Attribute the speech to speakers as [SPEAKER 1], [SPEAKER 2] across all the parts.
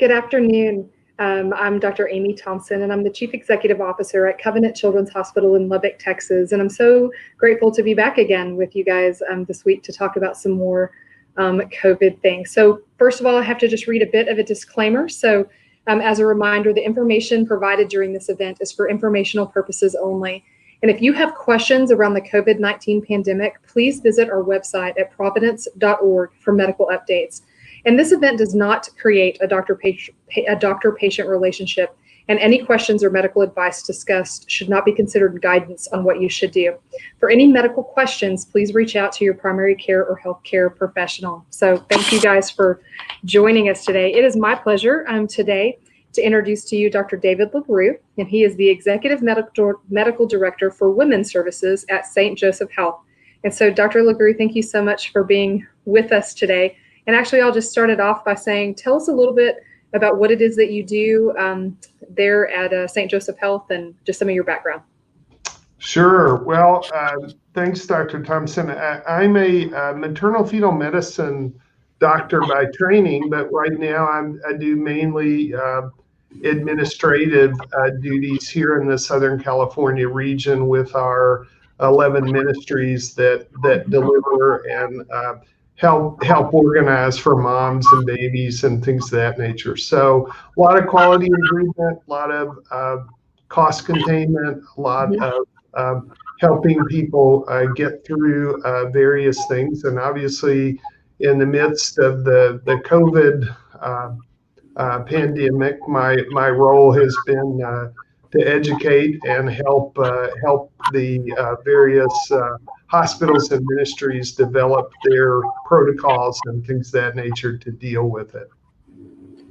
[SPEAKER 1] Good afternoon. I'm Dr. Amy Thompson, and I'm the Chief Executive Officer at Covenant Children's Hospital in Lubbock, Texas. And I'm so grateful to be back again with you guys this week to talk about some more COVID things. So first of all, I have to just read a bit of a disclaimer. So as a reminder, the information provided during this event is for informational purposes only. And if you have questions around the COVID-19 pandemic, please visit our website at providence.org for medical updates. And this event does not create a doctor-patient relationship, and any questions or medical advice discussed should not be considered guidance on what you should do. For any medical questions, please reach out to your primary care or healthcare professional. So thank you guys for joining us today. It is my pleasure today to introduce to you Dr. David Larue, and he is the Executive Medical Director for Women's Services at St. Joseph Health. And so Dr. Larue, thank you so much for being with us today. And actually, I'll just start it off by saying, tell us a little bit about what it is that you do there at St. Joseph Health and just some of your background.
[SPEAKER 2] Sure. Well, thanks, Dr. Thompson. I'm a maternal fetal medicine doctor by training, but right now I do mainly administrative duties here in the Southern California region with our 11 ministries that deliver and help organize for moms and babies and things of that nature. So a lot of quality improvement, a lot of cost containment, a lot of helping people get through various things. And obviously in the midst of the COVID pandemic, my role has been to educate and help the various hospitals and ministries develop their protocols and things of that nature to deal with it.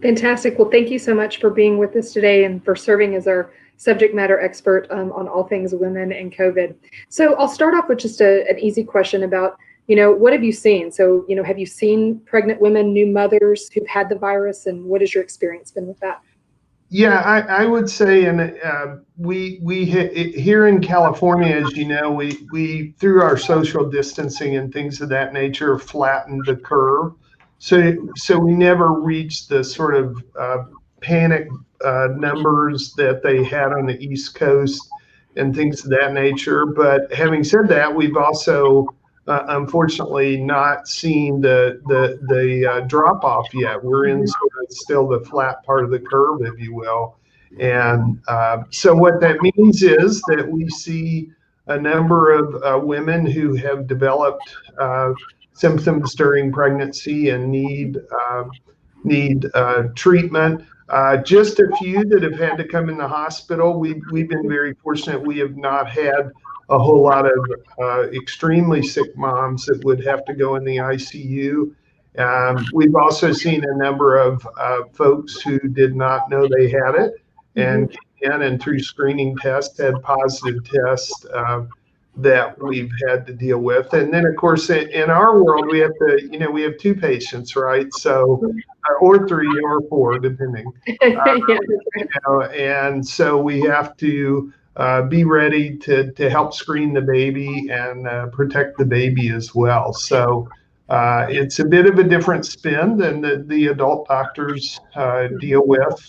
[SPEAKER 1] Fantastic. Well, thank you so much for being with us today and for serving as our subject matter expert on all things women and COVID. So I'll start off with just an easy question about, what have you seen? So, have you seen pregnant women, new mothers who've had the virus, and what has your experience been with that?
[SPEAKER 2] Yeah, I would say, and we here in California, as you know, we through our social distancing and things of that nature flattened the curve. So we never reached the sort of panic numbers that they had on the East Coast and things of that nature. But having said that, we've also unfortunately not seen the drop off yet. We're in sort of still the flat part of the curve, if you will. And so what that means is that we see a number of women who have developed symptoms during pregnancy and need treatment. Just a few that have had to come in the hospital. We've been very fortunate. We have not had a whole lot of extremely sick moms that would have to go in the ICU. We've also seen a number of folks who did not know they had it and came in and through screening tests had positive tests that we've had to deal with. And then of course in our world we have we have two patients, right? So or three or four depending. And so we have to be ready to help screen the baby and protect the baby as well. So it's a bit of a different spin than the adult doctors deal with.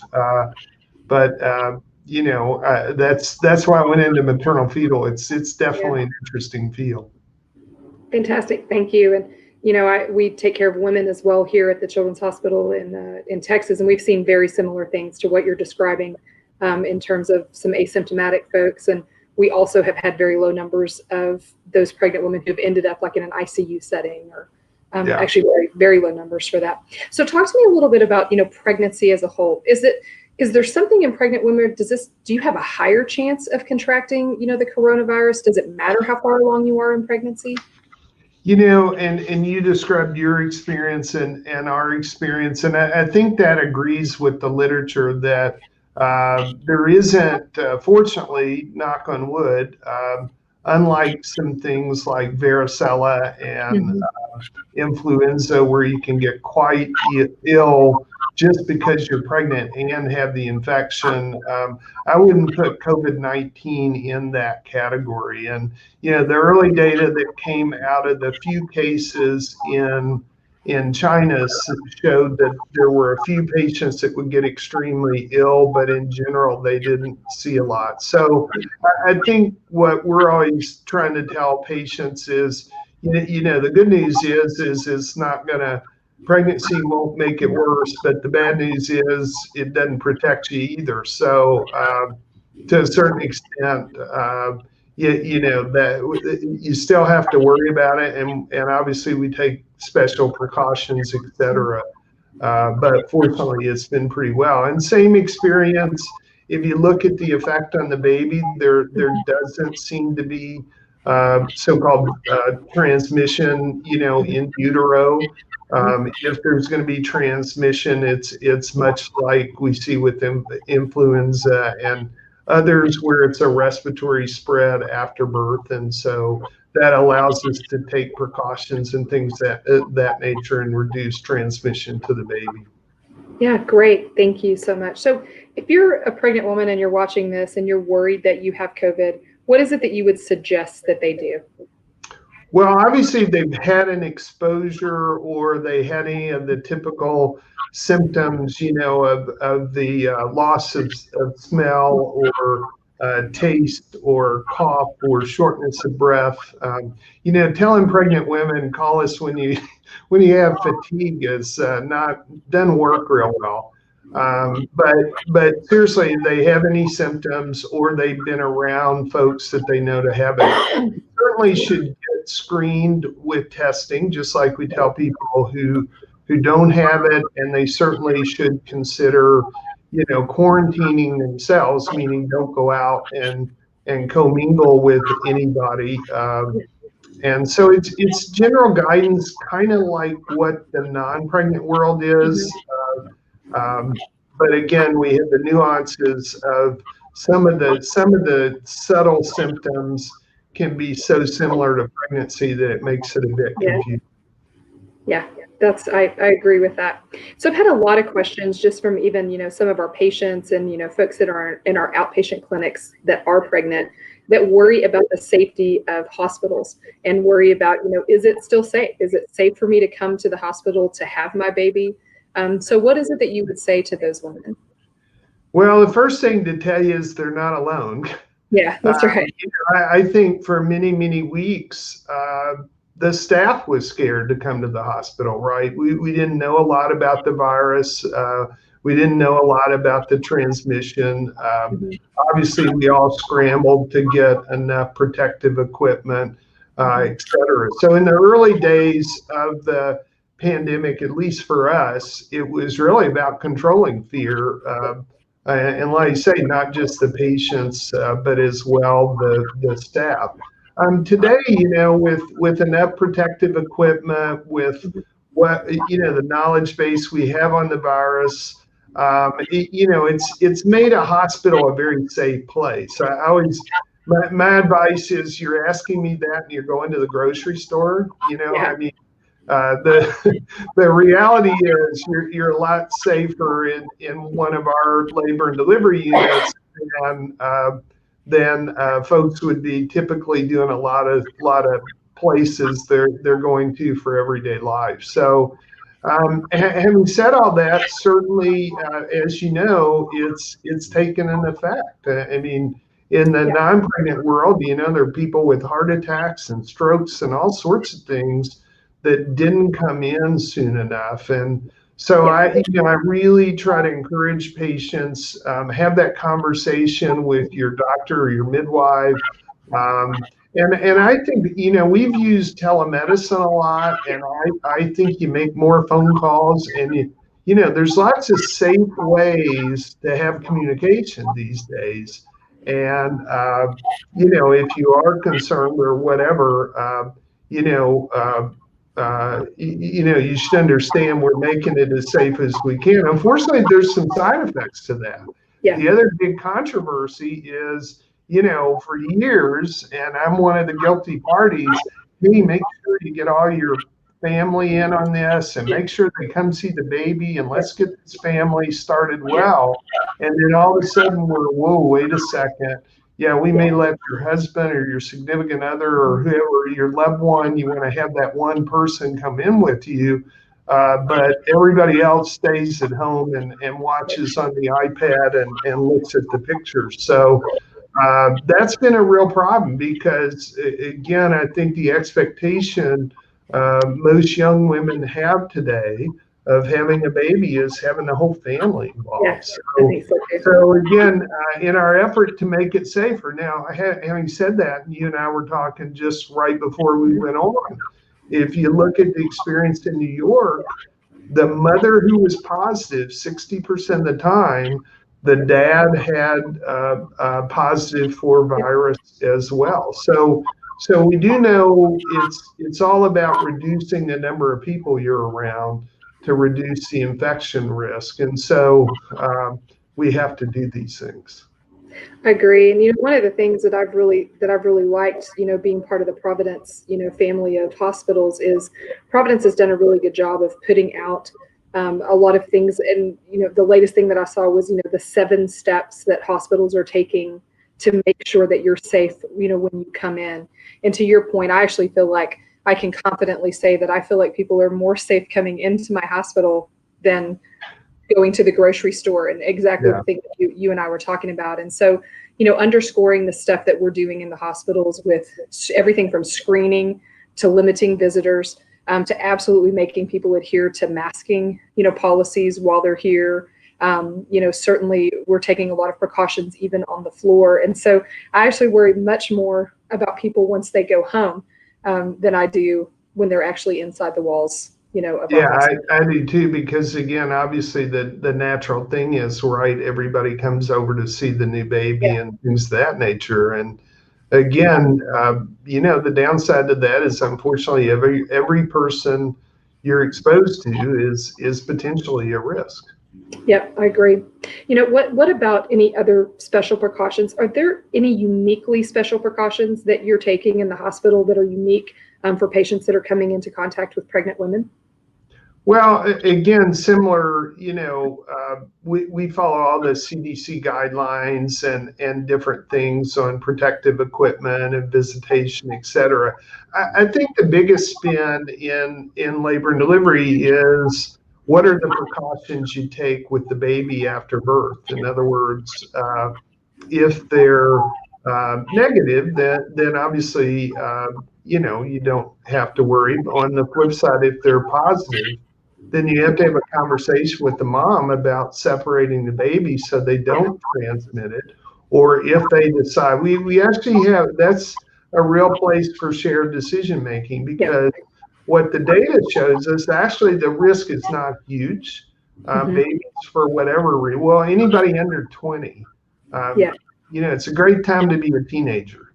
[SPEAKER 2] But that's why I went into maternal fetal. It's definitely an interesting field.
[SPEAKER 1] Fantastic, thank you. And we take care of women as well here at the Children's Hospital in Texas, and we've seen very similar things to what you're describing. In terms of some asymptomatic folks. And we also have had very low numbers of those pregnant women who've ended up like in an ICU setting or actually very, very low numbers for that. So talk to me a little bit about, pregnancy as a whole. Is there something in pregnant women? Do you have a higher chance of contracting, the coronavirus? Does it matter how far along you are in pregnancy?
[SPEAKER 2] And you described your experience and our experience. And I think that agrees with the literature that there isn't, fortunately, knock on wood, unlike some things like varicella and influenza, where you can get quite ill just because you're pregnant and have the infection. I wouldn't put COVID-19 in that category. And, the early data that came out of the few cases in in China showed that there were a few patients that would get extremely ill, but in general, they didn't see a lot. So I think what we're always trying to tell patients is, the good news is it's not going to, pregnancy won't make it worse, but the bad news is it doesn't protect you either. So to a certain extent, that you still have to worry about it, and obviously we take special precautions, etc. But fortunately, it's been pretty well. And same experience. If you look at the effect on the baby, there doesn't seem to be so-called transmission, in utero. If there's going to be transmission, it's much like we see with influenza and others where it's a respiratory spread after birth. And so that allows us to take precautions and things that nature and reduce transmission to the baby.
[SPEAKER 1] Yeah, great. Thank you so much. So if you're a pregnant woman and you're watching this and you're worried that you have COVID, what is it that you would suggest that they do?
[SPEAKER 2] Well, obviously, they've had an exposure or they had any of the typical symptoms, of the loss of smell or taste or cough or shortness of breath. Telling pregnant women, call us when you have fatigue is doesn't work real well. But seriously, they have any symptoms or they've been around folks that they know to have it, certainly should get screened with testing, just like we tell people who don't have it, and they certainly should consider, quarantining themselves, meaning don't go out and commingle with anybody. And so it's general guidance, kind of like what the non-pregnant world is. But again, we have the nuances of some of the subtle symptoms can be so similar to pregnancy that it makes it a bit confusing.
[SPEAKER 1] Yeah, I agree with that. So I've had a lot of questions just from even, some of our patients and, folks that are in our outpatient clinics that are pregnant that worry about the safety of hospitals and worry about, is it still safe? Is it safe for me to come to the hospital to have my baby? So what is it that you would say to those women?
[SPEAKER 2] Well, the first thing to tell you is they're not alone.
[SPEAKER 1] Yeah, that's right.
[SPEAKER 2] I think for many, many weeks, the staff was scared to come to the hospital, right? We didn't know a lot about the virus. We didn't know a lot about the transmission. Obviously, we all scrambled to get enough protective equipment, et cetera. So in the early days of the pandemic, at least for us, it was really about controlling fear. And like I say, not just the patients, but as well the staff. Today, with enough protective equipment, with what the knowledge base we have on the virus, it's made a hospital a very safe place. I always, my advice is, you're asking me that, and you're going to the grocery store. I mean, the reality is you're a lot safer in one of our labor and delivery units than folks would be typically doing a lot of places they're going to for everyday life. So having said all that, certainly as you know, it's taken an effect. I mean, in the non-pregnant world, there are people with heart attacks and strokes and all sorts of things that didn't come in soon enough. And so I really try to encourage patients, have that conversation with your doctor or your midwife. And I think, we've used telemedicine a lot, and I think you make more phone calls, and there's lots of safe ways to have communication these days. And, if you are concerned or whatever, you should understand we're making it as safe as we can. Unfortunately, there's some side effects to that. Yeah. The other big controversy is, for years, and I'm one of the guilty parties, hey, make sure you get all your family in on this and make sure they come see the baby and let's get this family started well. And then all of a sudden whoa, wait a second. Yeah, we may let your husband or your significant other or whoever, your loved one, you want to have that one person come in with you. but everybody else stays at home and watches on the iPad and looks at the pictures. So that's been a real problem because, again, I think the expectation most young women have today of having a baby is having the whole family involved.
[SPEAKER 1] Yes, I think so too.
[SPEAKER 2] So again, in our effort to make it safer, now, having said that, you and I were talking just right before we went on. If you look at the experience in New York, the mother who was positive, 60% of the time, the dad had positive for virus as well. So we do know it's all about reducing the number of people you're around to reduce the infection risk. And so we have to do these things.
[SPEAKER 1] I agree. And, one of the things that I've really liked, being part of the Providence, family of hospitals is Providence has done a really good job of putting out a lot of things. And, the latest thing that I saw was, the 7 steps that hospitals are taking to make sure that you're safe, when you come in. And to your point, I actually feel like I can confidently say that I feel like people are more safe coming into my hospital than going to the grocery store, and exactly the thing that you and I were talking about. And so, underscoring the stuff that we're doing in the hospitals with everything from screening to limiting visitors, to absolutely making people adhere to masking, policies while they're here. Certainly we're taking a lot of precautions even on the floor. And so I actually worry much more about people once they go home than I do when they're actually inside the walls.
[SPEAKER 2] I do too, because again, obviously the natural thing is, right, everybody comes over to see the new baby and things of that nature. And again, the downside to that is, unfortunately, every person you're exposed to is potentially a risk.
[SPEAKER 1] Yep, I agree. What about any other special precautions? Are there any uniquely special precautions that you're taking in the hospital that are unique for patients that are coming into contact with pregnant women?
[SPEAKER 2] Well, again, similar, we follow all the CDC guidelines and different things on protective equipment and visitation, et cetera. I think the biggest spin in labor and delivery is, what are the precautions you take with the baby after birth? In other words, if they're negative, then obviously, you don't have to worry. On the flip side, if they're positive, then you have to have a conversation with the mom about separating the baby so they don't transmit it. Or if they decide, we actually have, that's a real place for shared decision making, because what the data shows is actually the risk is not huge. Babies, for whatever reason, well, anybody under 20, it's a great time to be a teenager.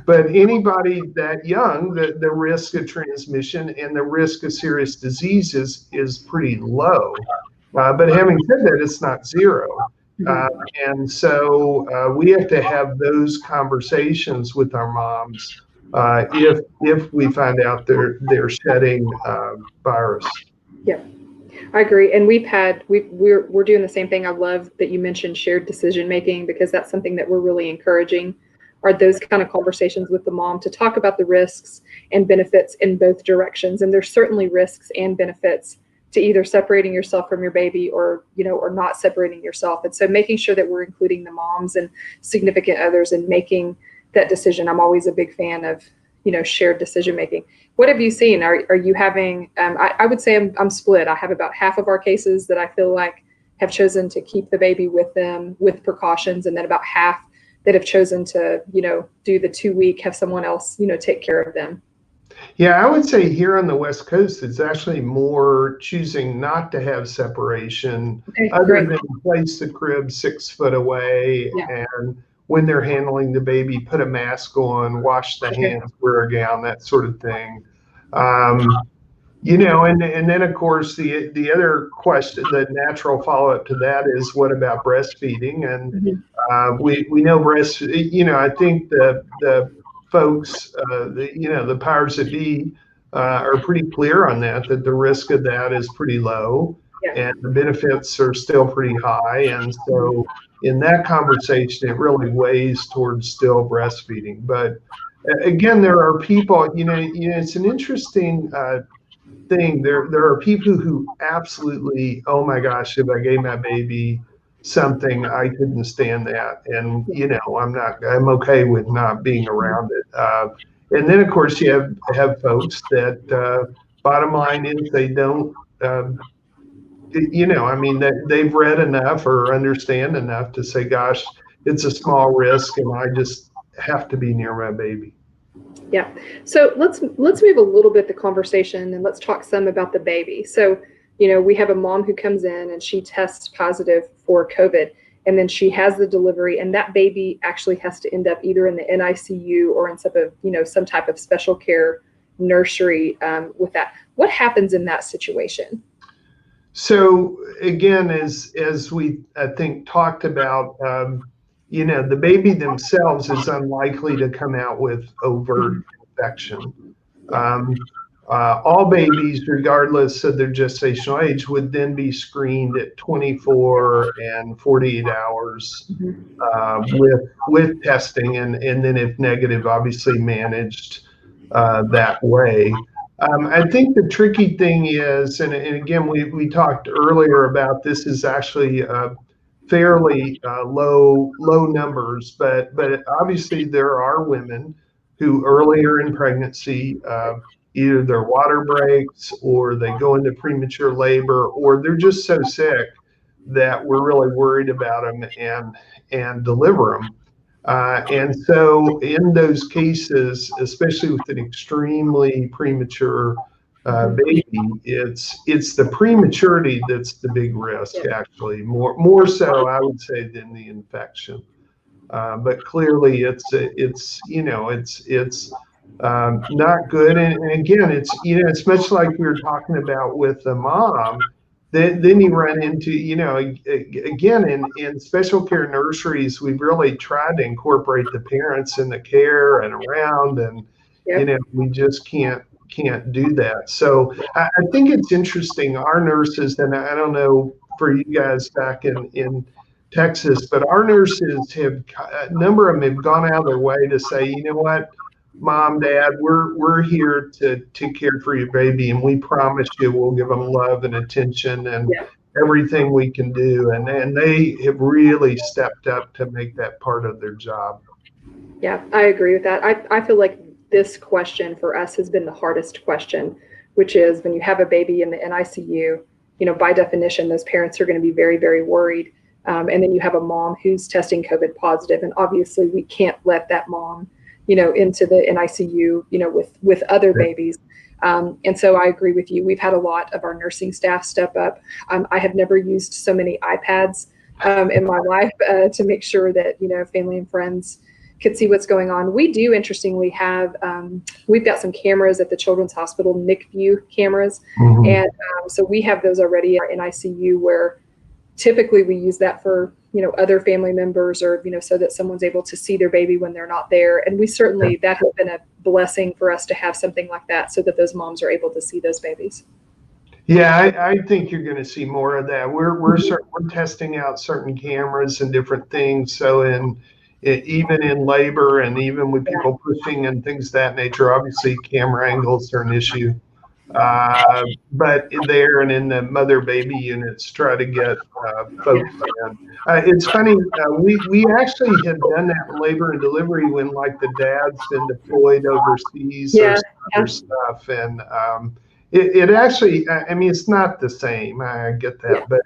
[SPEAKER 2] But anybody that young, the risk of transmission and the risk of serious disease is pretty low. But having said that, it's not zero. And so we have to have those conversations with our moms if we find out they're shedding virus.
[SPEAKER 1] Yeah, I agree. And we're doing the same thing. I love that you mentioned shared decision making, because that's something that we're really encouraging, are those kind of conversations with the mom to talk about the risks and benefits in both directions. And there's certainly risks and benefits to either separating yourself from your baby or not separating yourself. And so making sure that we're including the moms and significant others in making that decision. I'm always a big fan of, shared decision making. What have you seen? Are you having, I would say I'm split. I have about half of our cases that I feel like have chosen to keep the baby with them with precautions, and then about half that have chosen to, do the 2-week, have someone else, take care of them.
[SPEAKER 2] Yeah, I would say here on the West Coast, it's actually more choosing not to have separation, other than place the crib 6 foot away, and when they're handling the baby, put a mask on, wash the hands, wear a gown, that sort of thing. And then of course the other question, the natural follow-up to that is, what about breastfeeding? And we know I think the folks, the powers that be are pretty clear on that the risk of that is pretty low, and the benefits are still pretty high. And so in that conversation, it really weighs towards still breastfeeding. But again, there are people, it's an interesting thing. There are people who absolutely, oh my gosh, if I gave my baby something, I couldn't stand that. And, I'm okay with not being around it. And then, of course, you have folks that bottom line is they don't, they've read enough or understand enough to say, gosh, it's a small risk and I just have to be near my baby.
[SPEAKER 1] Yeah. So let's move a little bit the conversation and let's talk some about the baby. So, we have a mom who comes in and she tests positive for COVID, and then she has the delivery, and that baby actually has to end up either in the NICU or in some type of special care nursery with that. What happens in that situation?
[SPEAKER 2] So again, as we I think talked about, the baby themselves is unlikely to come out with overt infection. All babies, regardless of their gestational age, would then be screened at 24 and 48 hours with testing, and then if negative, obviously managed that way. I think the tricky thing is, and again, we talked earlier about this is actually fairly low numbers, but obviously there are women who earlier in pregnancy, either their water breaks or they go into premature labor, or they're just so sick that we're really worried about them and deliver them. And so in those cases, especially with an extremely premature baby, it's the prematurity that's the big risk, actually, more so I would say than the infection. But clearly it's not good. And again, it's much like we were talking about with the mom. Then you run into, again, in special care nurseries, we've really tried to incorporate the parents in the care and around, and we just can't do that. So I think it's interesting. Our nurses, and I don't know for you guys back in Texas, but our nurses a number of them have gone out of their way to say, you know what, Mom, Dad, we're here to care for your baby, and we promise you we'll give them love and attention and everything we can do. And they have really stepped up to make that part of their job.
[SPEAKER 1] Yeah, I agree with that. I feel like this question for us has been the hardest question, which is when you have a baby in the NICU, by definition, those parents are going to be very, very worried. And then you have a mom who's testing COVID positive, and obviously we can't let that mom into the NICU, with other babies. And so I agree with you. We've had a lot of our nursing staff step up. I have never used so many iPads in my life to make sure that, family and friends could see what's going on. We do, interestingly, have, we've got some cameras at the Children's Hospital, NICView cameras. Mm-hmm. And so we have those already in ICU, where typically we use that for, other family members, or, so that someone's able to see their baby when they're not there. And we certainly, that has been a blessing for us to have something like that, so that those moms are able to see those babies.
[SPEAKER 2] Yeah, I think you're going to see more of that. We're testing out certain cameras and different things. So even in labor and even with people pushing and things of that nature, obviously camera angles are an issue. But there and in the mother baby units, try to get folks in. It's funny, we actually have done that in labor and delivery when like the dad's been deployed overseas or some other stuff. And it actually, it's not the same, I get that, but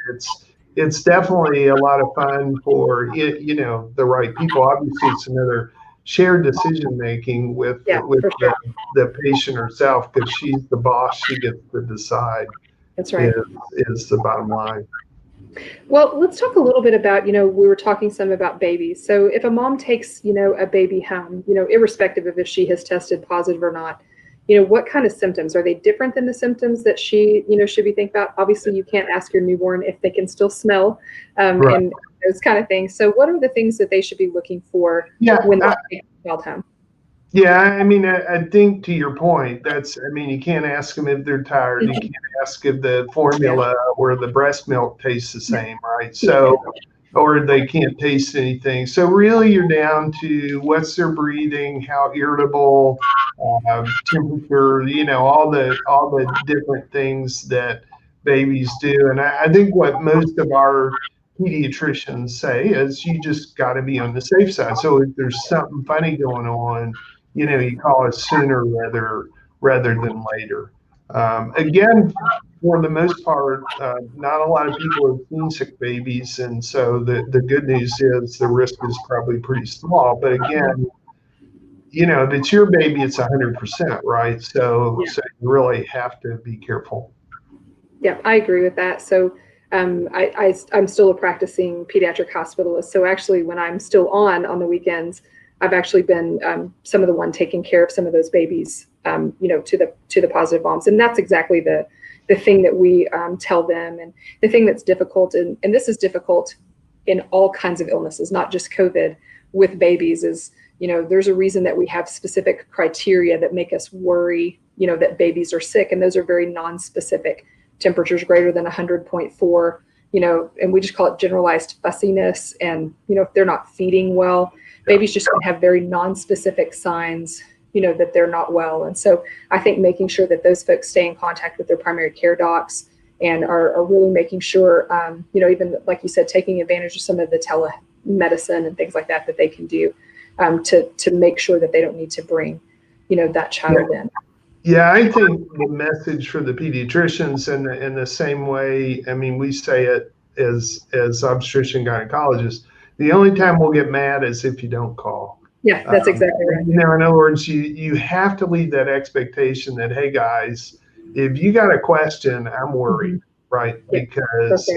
[SPEAKER 2] it's definitely a lot of fun for the right people. Obviously, it's another shared decision making with the patient herself, because she's the boss. She gets to decide.
[SPEAKER 1] That's right.
[SPEAKER 2] Is the bottom line.
[SPEAKER 1] Well, let's talk a little bit about, we were talking some about babies. So if a mom takes, a baby home, irrespective of if she has tested positive or not, what kind of symptoms? Are they different than the symptoms that she, should be thinking about? Obviously, you can't ask your newborn if they can still smell and those kind of things. So what are the things that they should be looking for when they take a child home?
[SPEAKER 2] Yeah, I think to your point, you can't ask them if they're tired. You can't ask if the formula or the breast milk tastes the same, right? So or they can't taste anything. So really you're down to what's their breathing, how irritable, temperature, all the different things that babies do. And I think what most of our pediatricians say is you just got to be on the safe side. So if there's something funny going on, you call us sooner rather than later. Again, for the most part, not a lot of people have seen sick babies, and so the good news is the risk is probably pretty small. But again, if it's your baby, it's 100%, right? So you really have to be careful.
[SPEAKER 1] Yeah, I agree with that. So I'm still a practicing pediatric hospitalist. So actually, when I'm still on the weekends, I've actually been some of the one taking care of some of those babies, to the positive moms, and that's exactly the thing that we tell them. And the thing that's difficult, and this is difficult in all kinds of illnesses, not just COVID, with babies, is there's a reason that we have specific criteria that make us worry, that babies are sick, and those are very non-specific. Temperatures greater than 100.4, and we just call it generalized fussiness. And, if they're not feeding well, babies just going to have very non-specific signs, that they're not well. And so I think making sure that those folks stay in contact with their primary care docs and are really making sure, even like you said, taking advantage of some of the telemedicine and things like that they can do to make sure that they don't need to bring, that child in.
[SPEAKER 2] Yeah, I think the message for the pediatricians in the same way, I mean, we say it as obstetrician gynecologists, the only time we'll get mad is if you don't call.
[SPEAKER 1] Yeah, that's exactly right.
[SPEAKER 2] In other words, you have to leave that expectation that, hey guys, if you got a question, I'm worried, right?
[SPEAKER 1] Yeah,
[SPEAKER 2] because,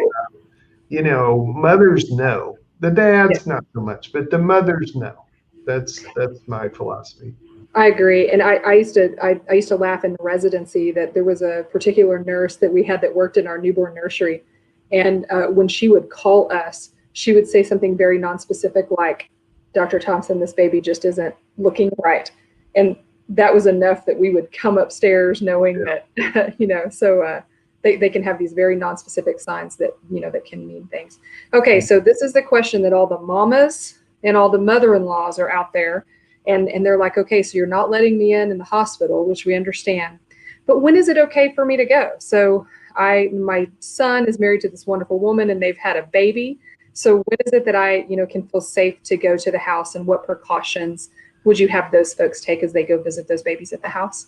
[SPEAKER 2] mothers know. The dads, not so much, but the mothers know. That's my philosophy.
[SPEAKER 1] I agree. And I used to laugh in residency that there was a particular nurse that we had that worked in our newborn nursery. And when she would call us, she would say something very nonspecific like, Dr. Thompson, this baby just isn't looking right. And that was enough that we would come upstairs knowing that, so they can have these very nonspecific signs that, that can mean things. Okay, so this is the question that all the mamas and all the mother-in-laws are out there. And they're like, okay, so you're not letting me in the hospital, which we understand. But when is it okay for me to go? So my son is married to this wonderful woman and they've had a baby. So when is it that I, can feel safe to go to the house, and what precautions would you have those folks take as they go visit those babies at the house?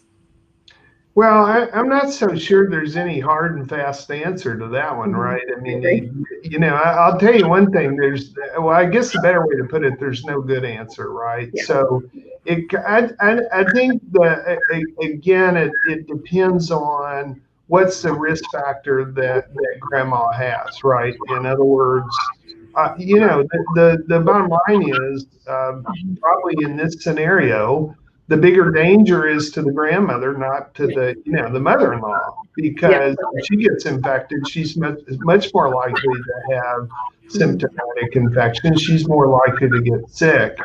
[SPEAKER 2] Well, I'm not so sure there's any hard and fast answer to that one, right? I mean, I'll tell you one thing. I guess the better way to put it, there's no good answer, right?
[SPEAKER 1] Yeah.
[SPEAKER 2] So I think that, again, it depends on what's the risk factor that grandma has, right? In other words, the bottom line is probably in this scenario, the bigger danger is to the grandmother, not to the mother-in-law, because if she gets infected, she's much more likely to have symptomatic infection. She's more likely to get sick.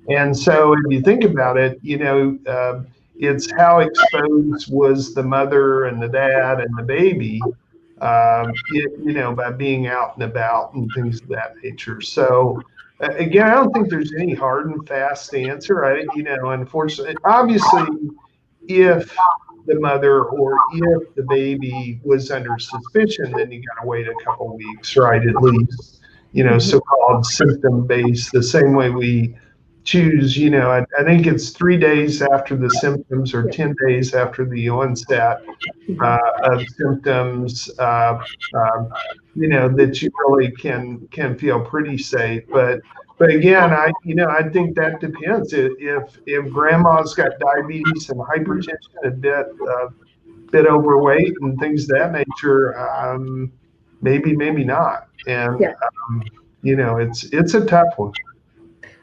[SPEAKER 2] And so if you think about it, it's how exposed was the mother and the dad and the baby, by being out and about and things of that nature. So again, I don't think there's any hard and fast answer. Unfortunately, obviously, if the mother or if the baby was under suspicion, then you got to wait a couple weeks, right? At least, so-called symptom-based, the same way we choose, I think it's 3 days after the symptoms or 10 days after the onset of symptoms, that you really can feel pretty safe. But again, I think that depends. If grandma's got diabetes and hypertension, a bit overweight and things of that nature, maybe not. And it's a tough one.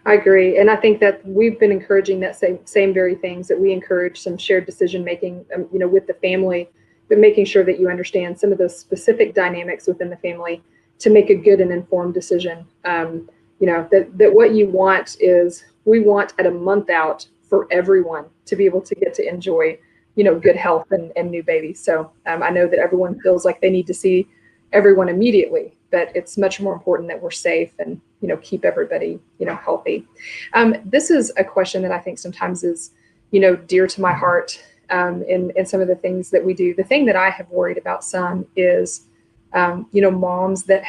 [SPEAKER 1] I agree. And I think that we've been encouraging that same very things, that we encourage some shared decision making, with the family, but making sure that you understand some of those specific dynamics within the family to make a good and informed decision. That what you want is, we want at a month out for everyone to be able to get to enjoy, good health and new babies. So I know that everyone feels like they need to see everyone immediately, but it's much more important that we're safe and, keep everybody, healthy. This is a question that I think sometimes is, dear to my heart in some of the things that we do. The thing that I have worried about some is, moms that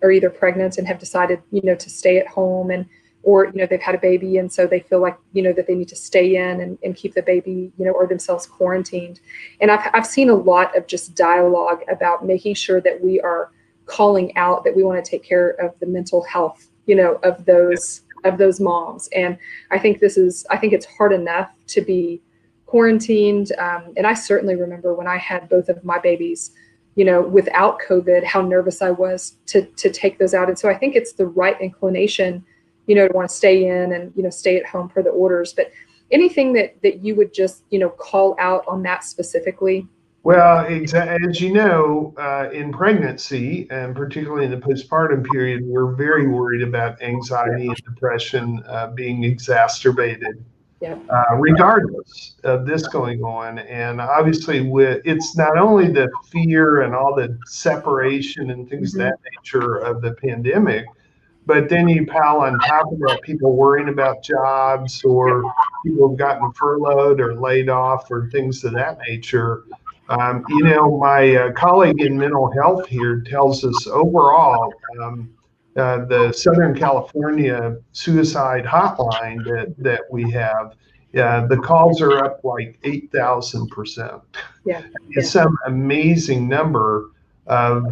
[SPEAKER 1] are either pregnant and have decided, to stay at home or they've had a baby. And so they feel like, that they need to stay in and keep the baby, or themselves quarantined. And I've seen a lot of just dialogue about making sure that we are calling out that we want to take care of the mental health, of those moms. And I think it's hard enough to be quarantined. And I certainly remember when I had both of my babies, without COVID, how nervous I was to take those out. And so I think it's the right inclination, to want to stay in and, stay at home per the orders. But anything that you would just, call out on that specifically?
[SPEAKER 2] Well, as you know, in pregnancy, and particularly in the postpartum period, we're very worried about anxiety and depression being exacerbated, regardless of this going on. And obviously, it's not only the fear and all the separation and things of that nature of the pandemic, but then you pile on top of that people worrying about jobs, or people have gotten furloughed or laid off or things of that nature. My colleague in mental health here tells us overall, the Southern California suicide hotline that we have, the calls are up like 8,000%. It's some amazing number of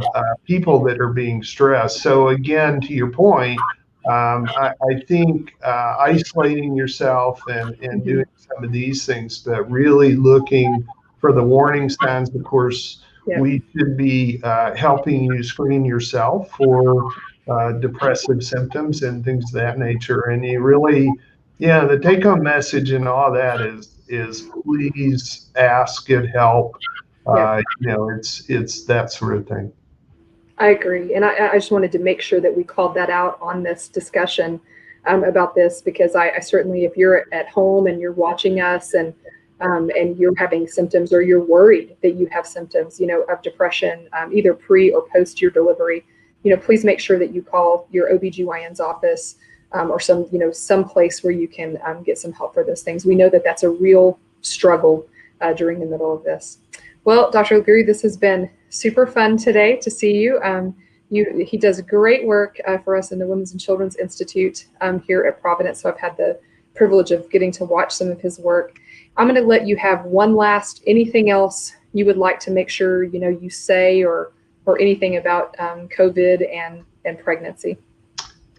[SPEAKER 2] people that are being stressed. So again, to your point, I think isolating yourself and doing some of these things, but really looking for the warning signs. Of course, we should be helping you screen yourself for depressive symptoms and things of that nature. And you really, the take-home message and all that is please ask, get help. It's that sort of thing.
[SPEAKER 1] I agree. And I just wanted to make sure that we called that out on this discussion about this, because I certainly, if you're at home and you're watching us and you're having symptoms, or you're worried that you have symptoms, of depression, either pre or post your delivery, please make sure that you call your OBGYN's office or some place where you can get some help for those things. We know that that's a real struggle during the middle of this. Well, Dr. Larue, this has been super fun today to see you. He does great work for us in the Women's and Children's Institute here at Providence. So I've had the privilege of getting to watch some of his work. I'm going to let you have anything else you would like to make sure, you say or anything about COVID and pregnancy.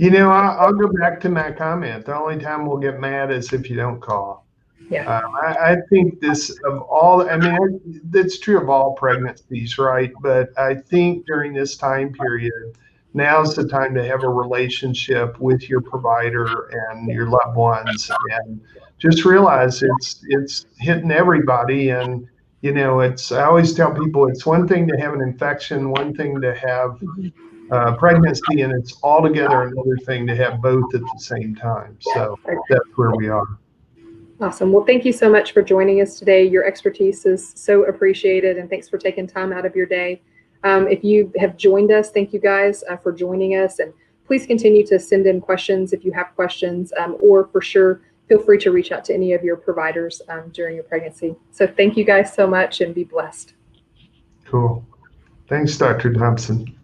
[SPEAKER 2] I'll go back to my comment. The only time we'll get mad is if you don't call. I think that's true of all pregnancies, right? But I think during this time period, now's the time to have a relationship with your provider and your loved ones, and just realize it's hitting everybody. And I always tell people it's one thing to have an infection, one thing to have pregnancy, and it's altogether another thing to have both at the same time. So that's where we are.
[SPEAKER 1] Awesome. Well, thank you so much for joining us today. Your expertise is so appreciated, and thanks for taking time out of your day. If you have joined us, thank you guys for joining us, and please continue to send in questions if you have questions, or for sure, feel free to reach out to any of your providers during your pregnancy. So thank you guys so much, and be blessed.
[SPEAKER 2] Cool. Thanks, Dr. Thompson.